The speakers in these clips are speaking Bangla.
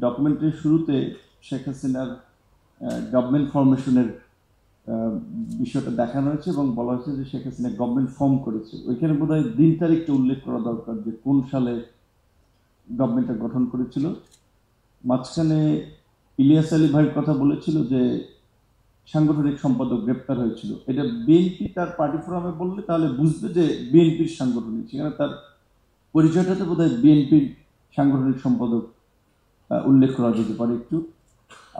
ডকুমেন্টের শুরুতে শেখ হাসিনার গভর্নমেন্ট ফরমেশনের বিষয়টা দেখানো হয়েছে এবং বলা হয়েছে যে শেখ হাসিনা গভর্নমেন্ট ফর্ম করেছে। ওইখানে বোধহয় দিন তারিখটা উল্লেখ করা দরকার যে কোন সালে গভর্নমেন্টটা গঠন করেছিল। মাঝখানে ইলিয়াস আলী ভাইয়ের কথা বলেছিল যে সাংগঠনিক সম্পাদক গ্রেপ্তার হয়েছিল। এটা বিএনপি তার পার্টি ফোরামে বললে তাহলে বুঝবে যে বিএনপির সাংগঠনিক, সেখানে তার পরিচয়টাতে বোধহয় বিএনপির সাংগঠনিক সম্পাদক উল্লেখ করা যেতে পারে একটু।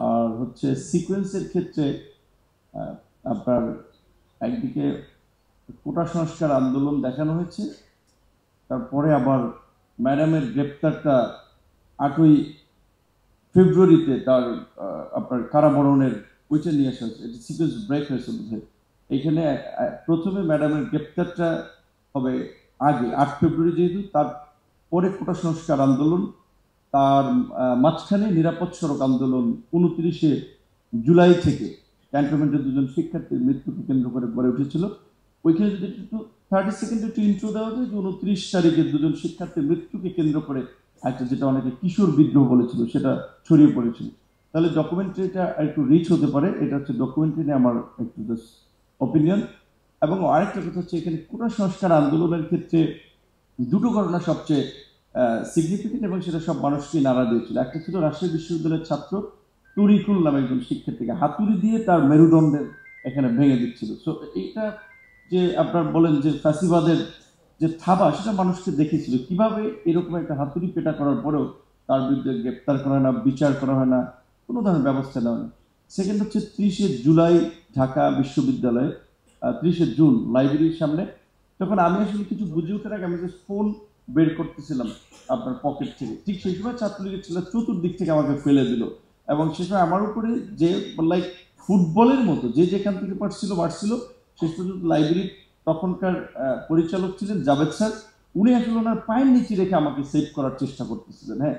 আর হচ্ছে সিকোয়েন্সের ক্ষেত্রে আপনার একদিকে কোটা সংস্কার আন্দোলন দেখানো হয়েছে, তারপরে আবার ম্যাডামের গ্রেপ্তারটা 8ই ফেব্রুয়ারিতে তার আপনার কারাবরণের ওইটা নিয়ে আসা হয়েছে। এটা সিকোয়েন্স ব্রেক হয়েছে বোধহয়। এইখানে প্রথমে ম্যাডামের গ্রেপ্তারটা হবে আগে 8 ফেব্রুয়ারি, যেহেতু তারপরে কোটা সংস্কার আন্দোলন, তার মাঝখানে নিরাপদ সড়ক আন্দোলন 29শে জুলাই থেকে ক্যান্টনমেন্টের 2জন শিক্ষার্থীর মৃত্যুকে কেন্দ্র করে গড়ে উঠেছিল। ওইখানে যদি একটু 30 সেকেন্ড একটু ইন্ট্রো দেওয়া যায় যে 29 তারিখে 2জন শিক্ষার্থীর মৃত্যুকে কেন্দ্র করে একটা, যেটা অনেকে কিশোর বিদ্রোহ বলেছিল, সেটা ছড়িয়ে পড়েছিল। তাহলে ডকুমেন্টারিটা একটু রিচ হতে পারে। এটা হচ্ছে ডকুমেন্টারি নিয়ে আমার একটু অপিনিয়ন। এবং আরেকটা কথা হচ্ছে, এখানে কোটা সংস্কার আন্দোলনের ক্ষেত্রে দুটো ঘটনা সবচেয়ে সিগনিফিকেন্ট এবং সেটা সব মানুষকে নাড়া দিয়েছিল। একটা ছিল রাজশাহী বিশ্ববিদ্যালয়ের ছাত্র তরিকুল নামে একজন শিক্ষার্থীকে হাতুড়ি দিয়ে তার মেরুদণ্ডের এখানে ভেঙে দিচ্ছিল। সো এইটা যে আপনার বলেন যে ফ্যাসিবাদের যে থাবা, সেটা মানুষকে দেখেছিল কিভাবে এরকম একটা হাতুড়ি পেটা করার পরেও তার বিরুদ্ধে গ্রেপ্তার করা হয় না, বিচার করা হয় না, কোনো ধরনের ব্যবস্থা নেওয়া হয় না। সেকেন্ড হচ্ছে 30শে জুলাই ঢাকা বিশ্ববিদ্যালয়ে 30শে জুন লাইব্রেরির সামনে, তখন আমি আসলে কিছু বুঝে ওঠার আগে আমি যে ফোন বের করতেছিলাম আপনার পকেট থেকে, ঠিক সেই সময় ছাত্রলীগের ছেলে চতুর্দিক থেকে আমাকে ফেলে দিল এবং সে সময় আমার উপরে যে লাইক ফুটবলের মতো যে যেখান থেকে বাড়ছিল। শেষ পর্যন্ত লাইব্রেরির তখনকার পরিচালক ছিলেন জাভেদ স্যার, উনি আসলে ওনার পায়ের নিচে রেখে আমাকে সেভ করার চেষ্টা করতেছিলেন। হ্যাঁ।